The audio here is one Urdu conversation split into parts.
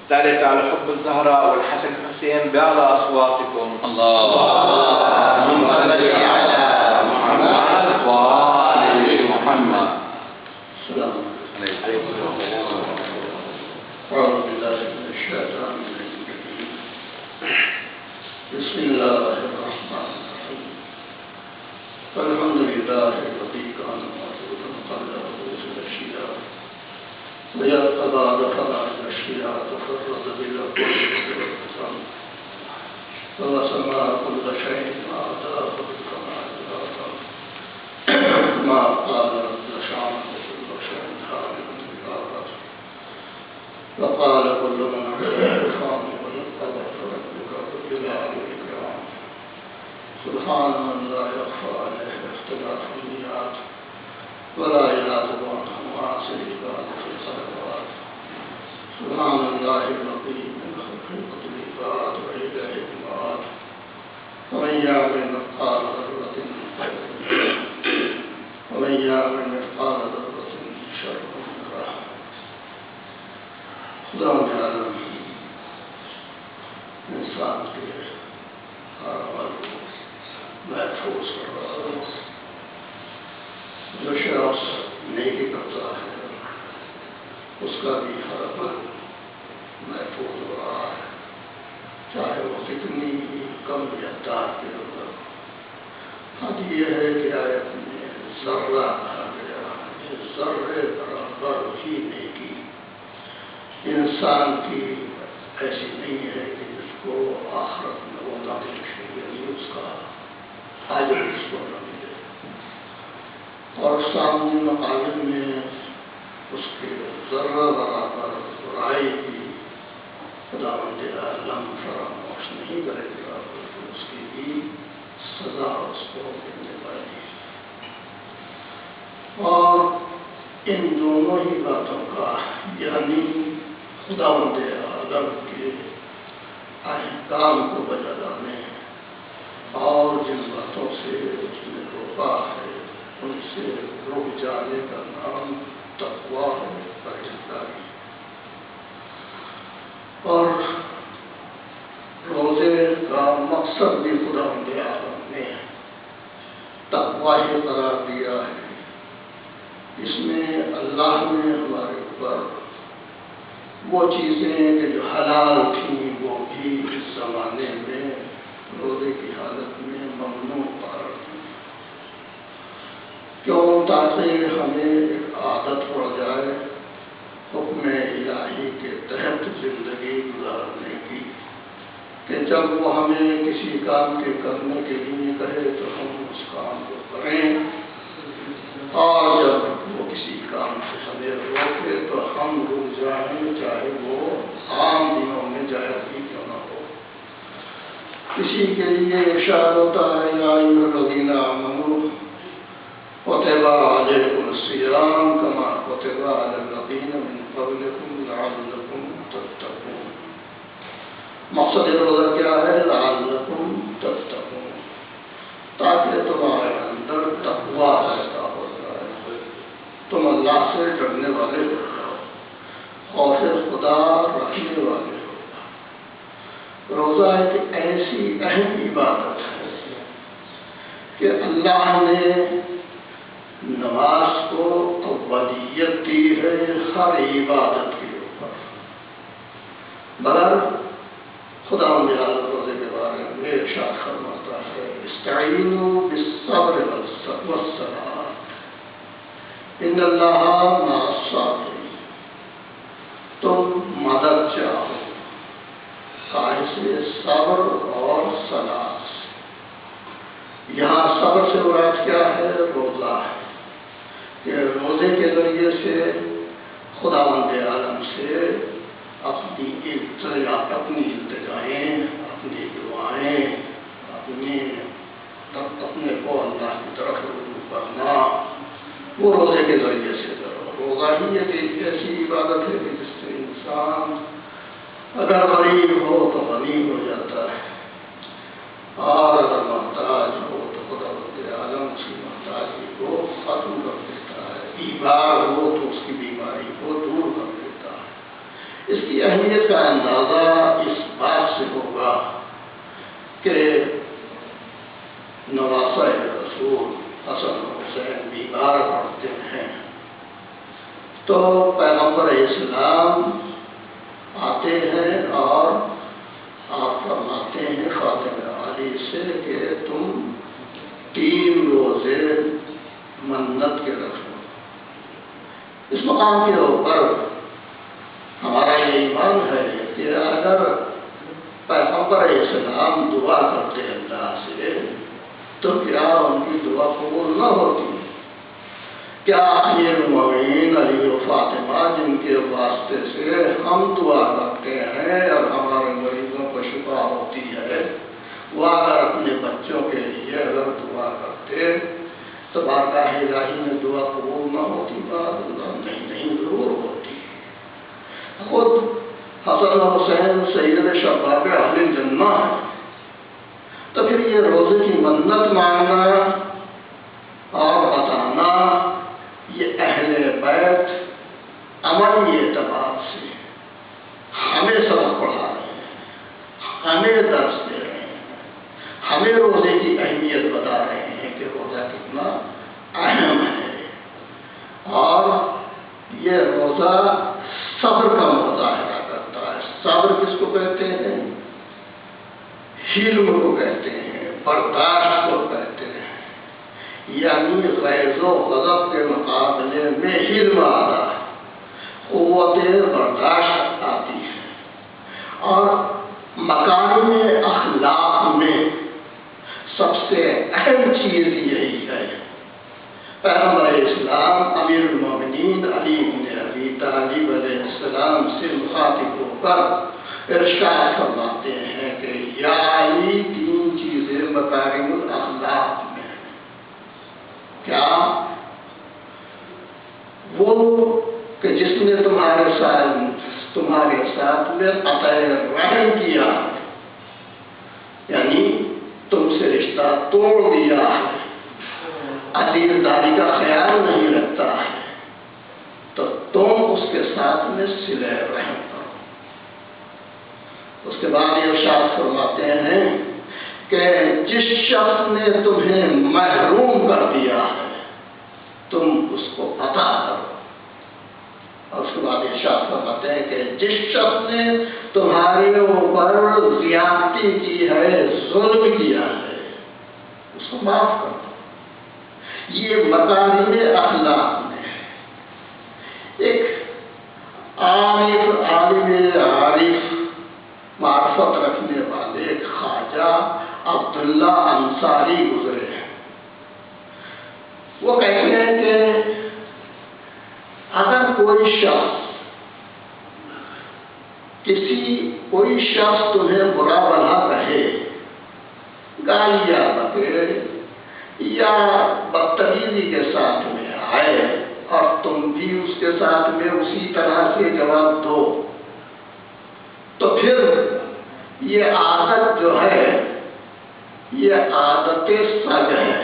ذلك على حب الزهراء والحسن الحسين بأعلى أصواتكم. اللهم صل على محمد وآل محمد. السلام عليكم. أعوذ بالله من الشيطان الرجيم. بسم الله الرحمن الرحيم. الحمد لله الذي كان موجودا قبل حدوث الأشياء ويقتضى خلائق الأشياء تفرد بالأقوال والأحكام وسمى كل شيء أعطاه بالكمال والأعطاء ما قال رب شعره كل شيء خالق بالأعراض وقال كل من عليه فان ويقتضى ربك بالجلال والإكرام سبحان من لا يخفى عليه اختلاف الميعاد ولا يعزب عنه معاصي العباد في الخلوات سبحان الله الذي من خلقه العباد وإليه المعاد ومن يعمل مثقال ذرة خيرا ومن يعمل مثقال ذرة شرا يره. خدا عالم انسان کے اعمال کو محفوظ کر رہا ہے. جو شخص نیکی کرتا ہے اس کا بھی ہر عمل محفوظ ہو رہا ہے، چاہے وہ کتنی ہی کم یا کے اندر. حد یہ ہے کہ آیت میں ذرہ کہا گیا ہے، ذرے برابر ہی نیکی انسان کی ایسی نہیں ہے کہ جس کو آخرت میں وہ نہ ملے، یعنی اس کا اجر اس کو نہ ملے، اور سامنے مقابل میں اس کے ذرہ برابر برائی کی خداوند عالم فراموش نہیں کرے گا، بلکہ اس کی بھی سزا اس کو ملنے والی. اور ان دونوں ہی باتوں کا یعنی خداوند عالم کے احکام کو بجا لانے اور جن باتوں سے اس نے روکا ہے ان سے رک جانے کا نام تقویٰ ہے، پرہیزگاری. اور روزے کا مقصد بھی خداوند عالم نے تقویٰ ہی قرار دیا ہے. اس میں اللہ نے ہمارے اوپر وہ چیزیں کہ جو حلال تھیں وہ بھی اس زمانے میں روزے کی حالت میں ممنوع قرار دی. کیوں؟ تاکہ ہمیں ایک عادت پڑ جائے حکم الہی کے تحت زندگی گزارنے کی، کہ جب وہ ہمیں کسی کام کے کرنے کے لیے کہے تو ہم اس کام کو کریں، اور جب وہ کسی کام سے ہمیں روکے تو ہم رک جائیں، چاہے وہ عام دنوں میں جائز ہی کیوں نہ ہو. کسی کے لیے ارشاد ہوتا ہے یا ایھا الذین آمنوا کتب علیکم الصیام کما کتب علی الذین من قبلکم لعلکم تتقون. مقصد روزہ کیا ہے؟ لعلکم تتقون، تاکہ تمہارے اندر تقویٰ پیدا ہو جائے، تم اللہ سے ڈرنے والے ہو جاؤ، خوف خدا رکھنے والے ہو جاؤ. روزہ ایک ایسی اہم عبادت ہے کہ اللہ نے نماز کو اولیت دی ہے ہر عبادت کے اوپر. مگر خداوند عالم روزے کے بارے میں ارشاد فرماتا ہے استعینوا بالصبر والصلاۃ ان اللہ مع الصابرین. تم مدد چاہو کائے سے؟ صبر اور صلاۃ. یہاں صبر سے مراد کیا ہے؟ روزہ ہے، کہ روزے کے ذریعے سے خداوند عالم سے اپنی التجائیں، اپنی دعائیں، اپنے کو اللہ کی طرف رجوع کرنا، وہ روزے کے ذریعے سے کرو. روزہ ہی ایک ایسی عبادت ہے کہ جس سے انسان اگر غریب ہو تو غنی ہو جاتا ہے، اور اگر محتاج ہو تو خداوند عالم اس کی محتاجی کو ختم کر دیتا ہے، بیمار ہو تو اس کی بیماری کو دور کر دیتا ہے. اس کی اہمیت کا اندازہ اس بات سے ہوگا کہ نواسہ رسول حسن حسین بیمار پڑتے ہیں تو پیغمبر اسلام آتے ہیں اور آپ فرماتے ہیں خاتم علی سے کہ تم 3 روزے منت کے رکھو۔ اس مقام کے اوپر ہمارا یہ ایمان ہے کہ اگر پیغمبر اسلام دعا کرتے اللہ سے تو کیا ان کی دعا قبول نہ ہوتی؟ کیا امیر المومنین علی و فاطمہ جن کے واسطے سے ہم دعا کرتے ہیں اور ہمارے مریضوں کو شفا ہوتی ہے، وہ اگر اپنے بچوں کے لیے اگر دعا کرتے تو بارگاہ الہی میں دعا قبول نہ ہوتی؟ نہیں ضرور ہوتی۔ خود حسن حسین سید شباب اہل جنہ ہے، تو پھر یہ روزے کی منت مانگنا اور بتانا یہ اہل بیت عملی اعتبار سے ہمیں سبق پڑھا رہے ہیں، ہمیں درس دے رہے ہیں، ہمیں روزے کی اہمیت بتا رہے ہیں کہ روزہ کتنا اہم ہے۔ اور یہ روزہ صبر کا مظاہرہ کرتا ہے۔ صبر کس کو کہتے ہیں؟ حلم کو کہتے ہیں، برداشت کو کہتے ہیں، یعنی غیظ و غضب کے مقابلے میں حلم آتا ہے، قوت برداشت آتی ہے۔ اور مکارم اخلاق میں سب سے اہم چیز یہی ہے۔ پیغمبر اسلام امیر المومنین علی بن ابی طالب علیہ السلام سے مخاطب ہو کر ارشاد فرماتے ہیں کہ یا علی 3 چیزیں مکارم الاخلاق میں ہیں۔ کیا؟ وہ کہ جس نے تمہارے ساتھ میں قطع رحم کیا، یعنی تم سے رشتہ توڑ دیا ہے، عزیزداری کا خیال نہیں رکھتا ہے، تو تم اس کے ساتھ میں صلہ رحم کرو۔ اس کے بعد یہ ارشاد فرماتے ہیں کہ جس شخص نے تمہیں محروم کر دیا ہے تم اس کو عطا کرو۔ اور اس کے بعد ارشاد فرماتے ہیں کہ جس شخص نے تمہارے اوپر زیادتی کی ہے، ظلم کیا ہے، اس کو معاف کر دو۔ یہ مکارم اخلاق میں ایک عارف معرفت رکھنے والے ایک خواجہ عبداللہ انصاری گزرے ہیں۔ وہ کہتے ہیں کہ اگر کوئی شخص تمہیں برا بھلا کہے، گالیاں بکے یا بدتمیزی کے ساتھ میں آئے اور تم بھی اس کے ساتھ میں اسی طرح سے جواب دو، تو پھر یہ عادت جو ہے یہ عادت سگ ہے،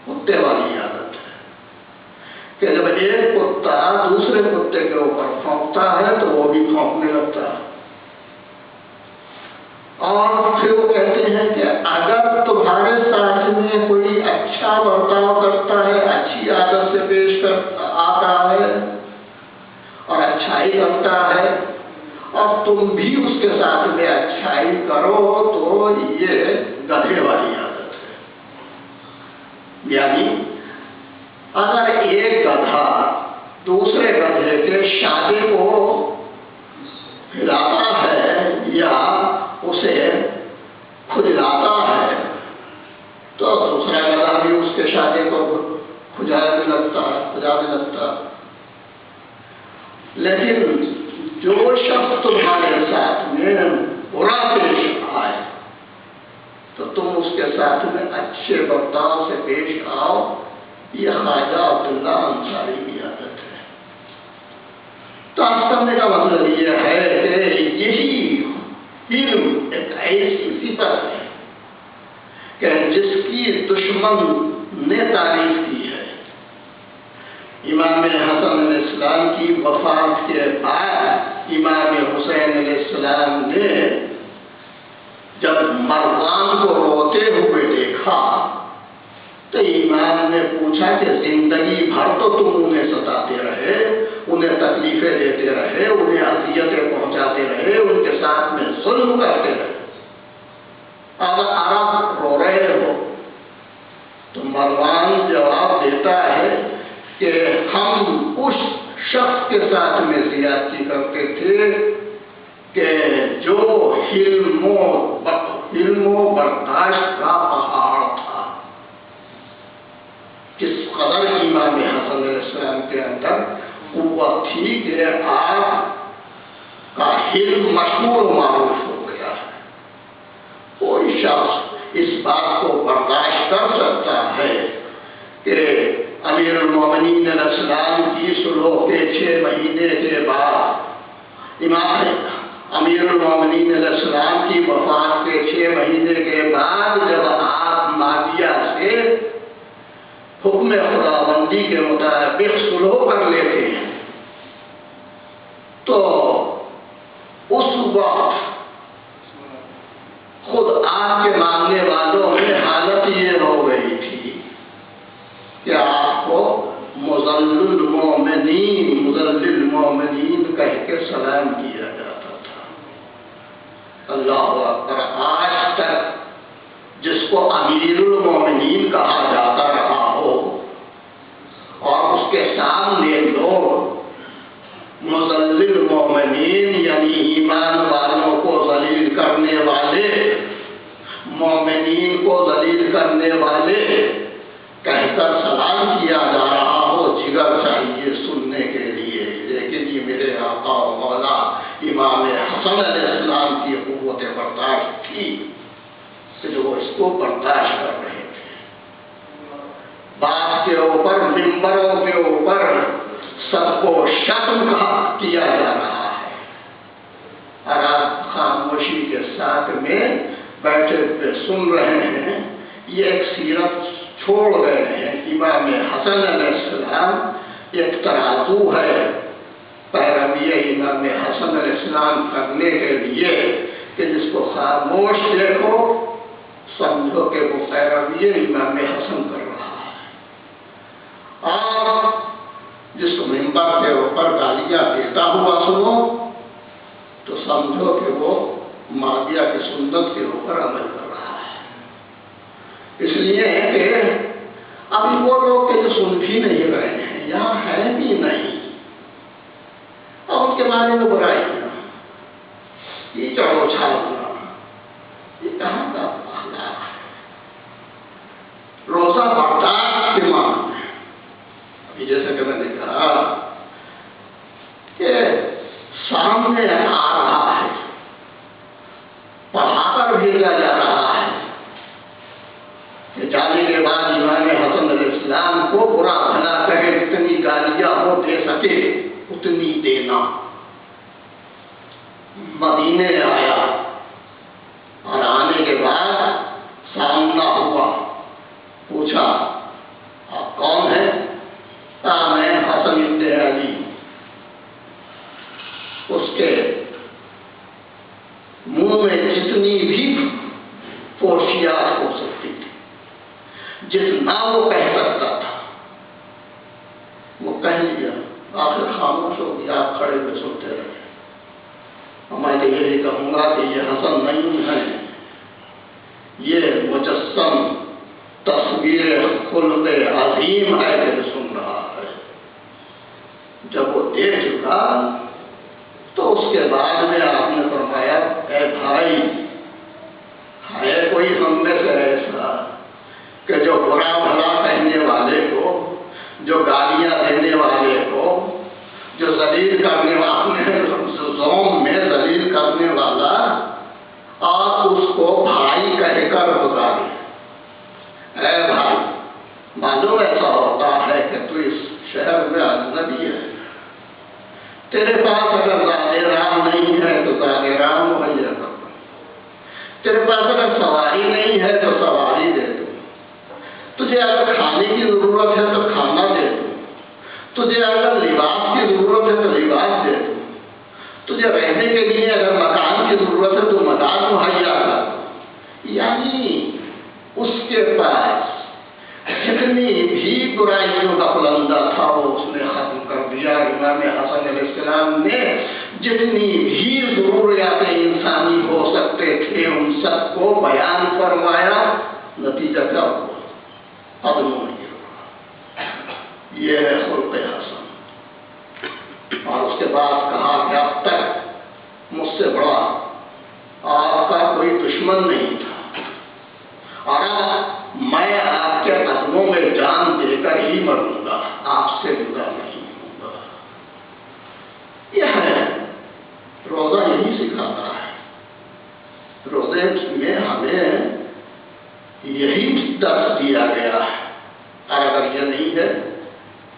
کتے والی عادت ہے کہ جب ایک کتا دوسرے کتے کے اوپر پھونکتا ہے تو وہ بھی پھونکنے لگتا ہے۔ اور پھر وہ کہتے ہیں کہ اگر تمہارے ساتھ میں کوئی اچھا برتاؤ کرتا ہے، اچھی عادت سے پیش آتا ہے اور اچھائی کرتا ہے اور تم بھی اس کے ساتھ میں اچھائی کرو تو یہ گدھے والی عادت ہے۔ یعنی اگر ایک گدھا دوسرے گدھے کے شادے کو ہلاتا ہے یا اسے کھجلاتا ہے تو دوسرا گدھا بھی اس کے شادے کو کھجانے لگتا۔ لیکن جو شخص تمہارے ساتھ میں برا پیش آئے تو تم اس کے ساتھ میں اچھے برتاؤ سے پیش آؤ، یہ خواجہ عبداللہ انصاری کی عادت ہے۔ تو آپ سمجھنے کا مطلب یہ ہے کہ یہی علم ایک ایسی صفت ہے کہ جس کی دشمن نے تعریف کی ہے۔ امام حسن علیہ السلام کی وفات کے بعد امام حسین علیہ السلام نے جب مروان کو روتے ہوئے دیکھا تو امام نے پوچھا کہ زندگی بھر تو تم انہیں ستاتے رہے، انہیں تکلیفیں دیتے رہے، انہیں اذیتیں پہنچاتے رہے، ان کے ساتھ میں ظلم کرتے رہے، اب عرب رو رہے ہو؟ تو مروان جواب دیتا ہے کہ ہم اس شخص کے ساتھ میں زیادتی کرتے تھے کہ جو حلم و برداشت کا پہاڑ تھا۔ کس قدر امام حسن علیہ السلام کے اندر قوت تھی کہ آپ کا حلم مشہور و معروف ہو گیا ہے۔ کوئی شخص اس بات کو برداشت کر سکتا ہے کہ امیر المومنین علیہ السلام کی صلح کے 6 مہینے کے بعد، امیر المومنین علیہ السلام کی وفات کے 6 مہینے کے بعد جب آپ مادیہ سے حکم خداوندی کے مطابق صلح کر لیتے ہیں تو اس وقت خود آپ کے ماننے والوں میں حالت یہ ہو گئی تھی کہ آپ کو مذلل المومنین کہہ کے سلام کیا جاتا تھا۔ اللہ اکبر! آج تک جس کو امیر المومنین کہا جاتا رہا ہو اور اس کے سامنے لوگ مذلل مومنین یعنی ایمان والوں کو ذلیل کرنے والے، مومنین کو ذلیل کرنے والے کہہ کر سلام کیا جا رہا ہو، جگر چاہیے سننے کے لیے۔ لیکن یہ میرے آقا و مولا امام حسن علیہ السلام کی قوت برداشت تھی کہ جو وہ اس کو برداشت کر رہے تھے۔ بات کے اوپر، ممبروں کے اوپر سب کو شتم کیا جا رہا ہے اور آپ خاموشی کے ساتھ میں بیٹھے ہوئے سن رہے ہیں۔ یہ ایک سیرت چھوڑ گئے ہیں امام حسن علیہ السلام، ایک ترازو ہے پیروی امام حسن علیہ السلام کرنے کے لیے کہ جس کو خاموش دیکھو سمجھو کہ وہ پیروی امام حسن کر رہا ہے، اور جس کو ممبر کے اوپر گالیاں دیتا ہوا سنو تو سمجھو کہ وہ مادیہ کی سنت کے اوپر عمل کر رہا ہے۔ اس لیے کہ ابھی وہ لوگ کہ جو سن بھی نہیں رہے ہیں، یہاں ہے بھی نہیں، اور ان کے بارے میں برائی کرنا، یہ چڑھو چھاڑنا، یہ کہاں کا اخلاق ہے؟ روزہ برداشت کے معنی میں ابھی جیسے کہ میں نے کہا کہ سامنے آ رہا ہے، پڑھا کر بھیجا جا رہا ہے کہ جانے کے بعد امام حسن علیہ السلام کو برا بھلا کہے، جتنی گالیاں وہ دے سکے اتنی دینا۔ مدینے آیا اور آنے کے بعد سامنا ہوا، پوچھا آپ کون ہیں؟ کہا میں حسن ابن علی۔ اس کے منہ میں جتنی بھی فوشیات ہو سکتی تھی، جتنا وہ کہہ سکتا تھا وہ کہہ لیا، آخر خاموش ہو گیا، آپ کھڑے ہوئے سنتے رہے۔ میں تو یہی کہوں گا کہ یہ حسن نہیں ہے، یہ مجسم تصویر خلق عظیم ہے جو سن رہا ہے۔ جب وہ دیکھ چکا تو اس کے بعد میں آپ نے فرمایا اے بھائی، ہے کوئی ہم میں سے ایسا کہ جو برا بھلا کہنے والے کو، جو گالیاں دینے والے کو، جو ذلیل کرنے والے زوم میں ذلیل کرنے والا اور اس کو بھائی کہہ کر گزارے؟ اے بھائی، معلوم ایسا ہوتا ہے کہ تو اس شہر میں اجنبی ہے، تیرے پاس اگر زاد رام نہیں ہے تو زاد رام مہیا کر دو، تیرے پاس اگر سواری نہیں ہے تو سواری دے دو، تجھے اگر کھانے کی ضرورت ہے تو کھانا دے دو، تجھے اگر لباس کی ضرورت ہے تو لباس دے دو، تجھے رہنے کے لیے اگر مکان کی ضرورت ہے تو مکان مہیا کر، یعنی اس کے پاس جتنی بھی برائیوں کا پلندہ تھا وہ اس نے ختم کر دیا۔ امام حسن علیہ السلام نے جتنی بھی ضروریات انسانی ہو سکتے تھے ان سب کو بیان فرمایا، نتیجہ کیا ہوا؟ عدم نہیں ہوا۔ یہ ہے خلق حسن۔ اور اس کے بعد کہا کہ اب تک مجھ سے بڑا آپ کا کوئی دشمن نہیں تھا، اور میں آپ کے قدموں میں جان دے کر ہی مروں گا، آپ سے جدا نہیں ہوں گا۔ یہ ہے روزہ، یہی سکھاتا ہے۔ روزے میں ہمیں یہی درس دیا گیا ہے، اور اگر یہ نہیں ہے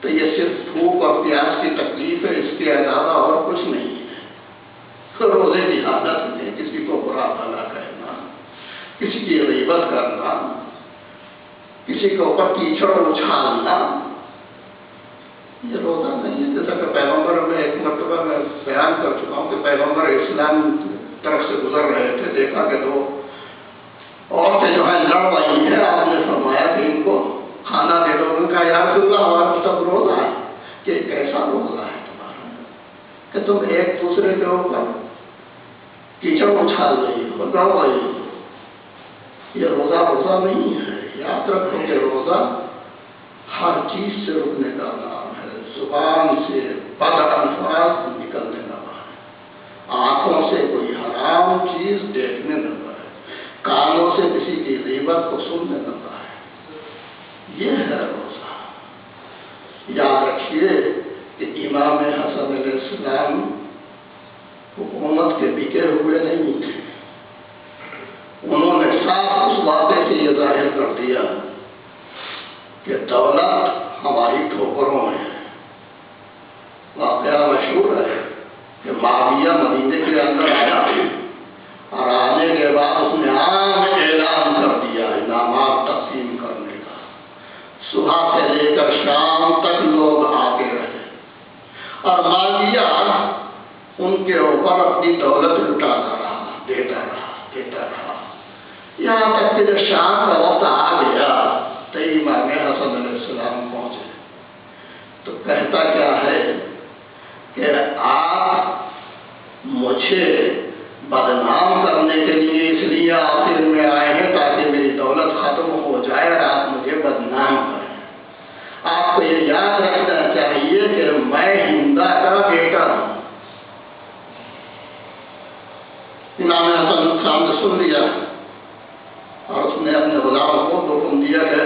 تو یہ صرف بھوک اور پیاس کی تکلیف ہے، اس کے علاوہ اور کچھ نہیں ہے۔ روزے کی حالت میں کسی کو برا بھلا کہنا، کسی کی غیبت کرنا، کسی کے اوپر کیچڑ اچھالنا، یہ روزہ نہیں ہے۔ جیسا کہ پیغمبر میں ایک مرتبہ میں بیان کر چکا ہوں کہ پیغمبر اسلام طرف سے گزر رہے تھے، دیکھا کہ دو عورتیں جو ہے لڑ رہی ہیں، آپ نے فرمایا کہ ان کو کھانا دے دو۔ ان کا یا رسول اللہ ہمارا سب روزہ ہے، کہ کیسا روزہ ہے تمہارا کہ تم ایک دوسرے کے اوپر کیچڑ اچھال رہی ہو، لڑ رہی ہو؟ یہ روزہ نہیں ہے۔ یاد رکھو کہ روزہ ہر چیز سے رکنے کا نام ہے، زبان سے بد الفاظ نکلنے لگا ہے، آنکھوں سے کوئی حرام چیز دیکھنے لگا ہے، کانوں سے کسی کی غیبت کو سننے لگا ہے۔ یہ ہے روزہ۔ یاد رکھیے کہ امام حسن علیہ السلام حکومت کے بکے ہوئے نہیں تھے۔ انہوں نے صاف اس واقعے سے یہ ظاہر کر دیا کہ دولت ہماری ٹھوکروں میں ہے۔ واقعہ مشہور ہے کہ معاویہ مدینے کے اندر آیا، اور آنے کے بعد اس نے عام اعلان کر دیا انعامات تقسیم کرنے کا۔ صبح سے لے کر شام تک لوگ آتے رہے، اور معاویہ ان کے اوپر اپنی دولت لٹاتا رہا، دیتا رہا، یہاں تک کہ جب شام کا وقت آ گیا تو امام حسن علیہ السلام پہنچے تو کہتا کیا ہے کہ آپ مجھے بدنام کرنے کے لیے اس لیے آخر میں آئے ہیں تاکہ میری دولت ختم ہو جائے اور آپ مجھے بدنام کریں۔ آپ کو یہ یاد رکھنا چاہیے کہ میں ہندا کا بیٹا ہوں۔ امام حسن السلام نے سن لیا، اور اس نے اپنے غلام کو حکم دیا کہ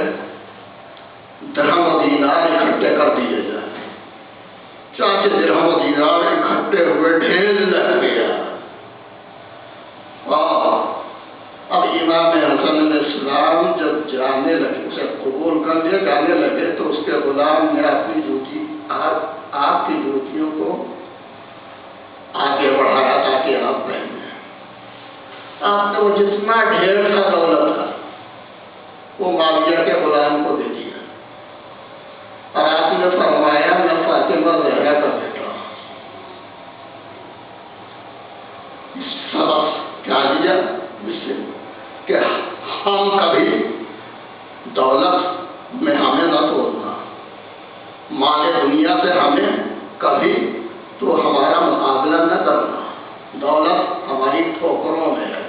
درہم و دینار اکٹھے کر دیے جائیں۔ چاچے درہم و دینار اکٹھے ہوئے ڈھیر لگ گیا۔ اب امام حسن علیہ السلام جب جانے لگے، اسے قبول کر لیا، جانے لگے تو اس کے غلام نے اپنی جوتی آپ کی جوتیوں کو آگے بڑھایا تاکہ آپ پہنے۔ آپ نے وہ جتنا ڈھیر کا دولت تھا وہ معاویہ کے غلام کو دے دیا، اور آپ نے فرمایا میں فاطمہ زہرا کا بیٹا ہوں۔ اس سبق کیا دیا جس سے کہ ہم کبھی دولت میں ہمیں نہ توڑنا، مال دنیا سے ہمیں کبھی تو ہمارا مقابلہ نہ کرنا۔ دولت ہماری ٹھوکروں میں ہے،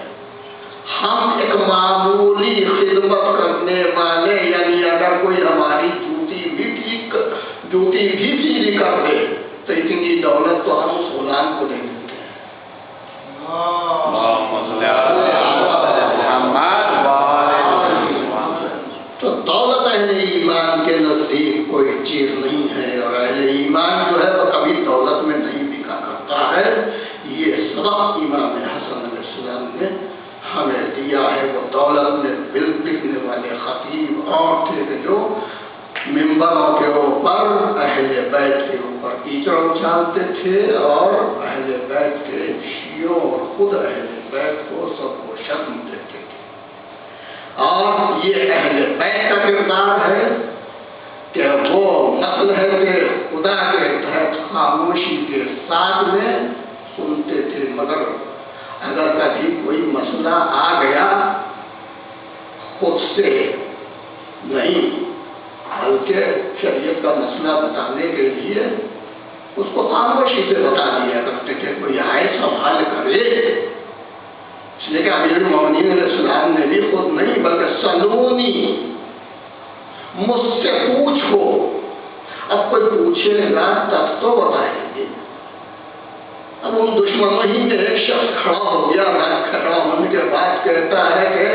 ہم ایک معمولی خدمت کرنے والے، یعنی اگر کوئی ہماری جوتی بھی چیری کر دے تو اتنی دولت تو ہم اس غلام کو نہیں دیتے ہیں۔ تو دولت اہل ایمان کے نزدیک کوئی چیز نہیں ہے، اور اہل ایمان جو ہے وہ کبھی دولت میں نہیں بکا کرتا ہے۔ یہ سبق امام حسن علیہ السلام نے ہمیں دیا ہے۔ وہ دولت میں بل لکھنے والے خطیب اور تھے کہ جو ممبروں کے اوپر اہل بیت کے اوپر کیچڑ اچھالتے تھے، اور اہل بیت کے شیعوں اور خود اہل بیت کو سب کو شرم دیتے تھے۔ اور یہ اہل بیت کا کردار ہے کہ وہ نسل ہے کہ خدا کے تحت خاموشی کے ساتھ میں سنتے تھے، مگر اگر کبھی کوئی مسئلہ آ گیا خود سے نہیں بلکہ شریعت کا مسئلہ بتانے کے لیے اس کو خاموشی سے بتا دیا کرتے تھے، کوئی آئے سوال کرے، اس لیے کہ امیر المومنین علیہ السلام نے بھی خود نہیں بلکہ سلونی، مجھ سے پوچھو، اب کوئی پوچھے گا تب تو بتائیں گے۔ اب ان دشمنوں ہی میں ایک شخص کھڑا ہو گیا، کھڑا ہونے کے بعد کہتا ہے کہ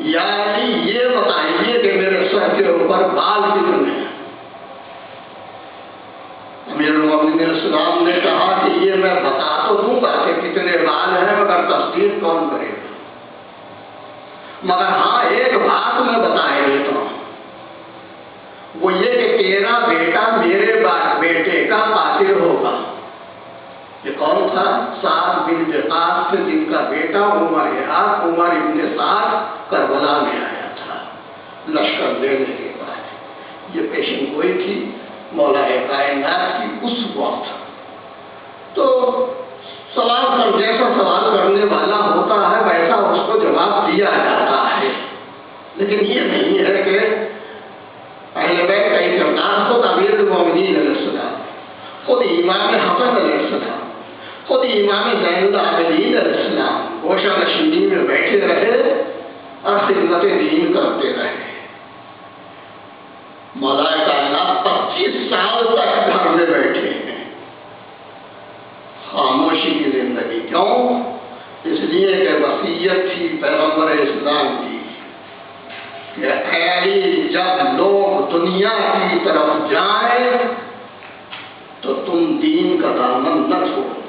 یا علی یہ بتائیے کہ میرے سر کے اوپر بال کتنے ہیں؟ امیر المومنین علیہ السلام نے کہا کہ یہ میں بتا تو دوں گا کہ کتنے بال ہیں، مگر تصدیق کون کرے گا؟ مگر ہاں ایک بات میں بتائے دیتا ہوں، وہ یہ کہ تیرا بیٹا میرے بیٹے کا قاتل ہوگا۔ یہ کون تھا؟ سعد بن وقاص تھے، جن کا بیٹا عمر ابن سعد کربلا میں آیا تھا لشکر لینے کے بعد۔ یہ پیشن گوئی تھی مولا کائنات کی اس وقت۔ تو سوال کر جیسا سوال کرنے والا ہوتا ہے ویسا اس کو جواب دیا جاتا ہے، لیکن یہ نہیں ہے کہ اہل بیت کا کردار خود امیر المومنین علیہ السلام، خود امام حسن علیہ السلام، خود امام زین العابدین علیہ السلام گوشہ نشینی میں بیٹھے رہے اور خدمت دین کرتے رہے۔ مولا کائنات 25 سال تک گھر میں بیٹھے ہیں، خاموشی کی زندگی۔ کیوں؟ اس لیے کہ وصیت تھی پیغمبر اسلام کی کہ اے علی جب لوگ دنیا کی طرف جائیں تو تم دین کا دامن نہ چھوڑنا۔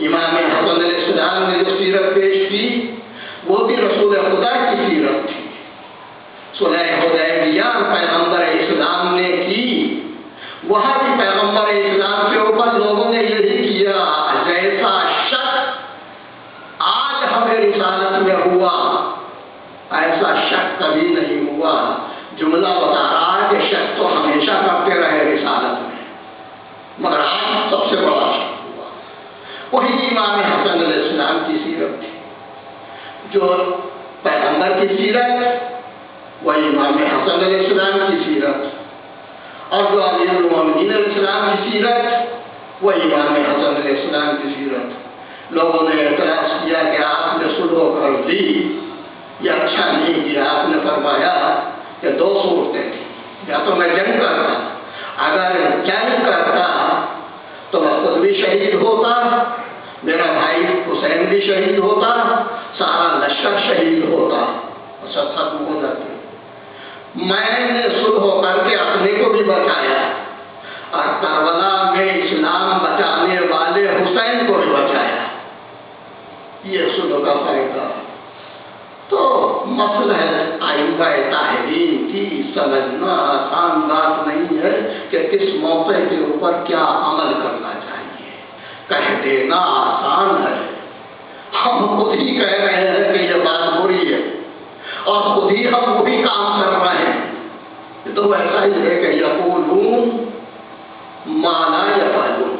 امام حسن علیہ السلام نے جو سیرت پیش کی وہ بھی رسول خدا کی سیرت تھی۔ صلح حدیبیہ پیغمبر اسلام نے کی، وہاں بھی پیغمبر اسلام کے اوپر لوگوں نے یہی کیا جیسا شک آج ہمیں رسالت میں ہوا ایسا شک کبھی نہیں ہوا۔ جملہ بتا رہا ہے کہ شک تو ہمیشہ کرتے رہے رسالت میں، مگر آج سب سے بڑا شک ہوا۔ وہی امام حسن علیہ السلام کی سیرت تھی، جو پیغمبر کی سیرت وہ امام حسن علیہ السلام کی سیرت، اور جو امیر المومنین علیہ السلام کی سیرت وہ امام حسن علیہ السلام کی سیرت۔ لوگوں نے اعتراض کیا کہ آپ نے صلح کر دی، یہ اچھا نہیں کیا۔ آپ نے فرمایا کہ دو صورتیں تھیں، یا تو میں جنگ کرتا، اگر جنگ کرتا تو میں خود بھی شہید ہوتا، میرا بھائی حسین بھی شہید ہوتا، سارا لشکر شہید ہوتا، سب ختم ہو جاتے۔ میں نے صلح کر کے اپنے کو بھی بچایا اور کربلا میں اسلام بچانے والے حسین کو بھی بچایا، یہ صلح کا فائدہ۔ تو مسئلہ آئندہ تاہرین کی سمجھنا آسان بات نہیں ہے کہ کس موقع کے اوپر کیا عمل کرنا چاہیے، کہہ دینا آسان ہے، ہم خود ہی کہہ رہے ہیں کہ یہ بات بری ہے اور خود ہی ہم وہی کام کر رہے ہیں۔ یہ تو ایسا ہی ہے کہ یقولون ما لا یفعلون،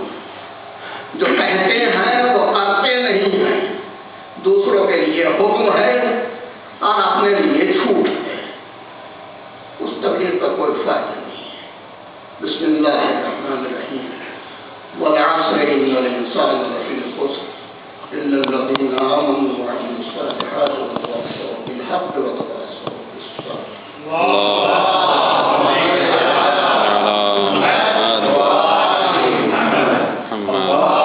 جو کہتے ہیں وہ کرتے نہیں ہیں، دوسروں کے لیے حکم ہے اور اپنے لیے چھوٹ ہے، اس تقریر کا کوئی فائدہ نہیں ہے۔ بسم اللہ الرحمن الرحیم، والعصر ان الانسان لفی خسر الا الذین آمنوا وعملوا الصالحات وتواصوا بالحق وتواصوا بالصبر۔ محمد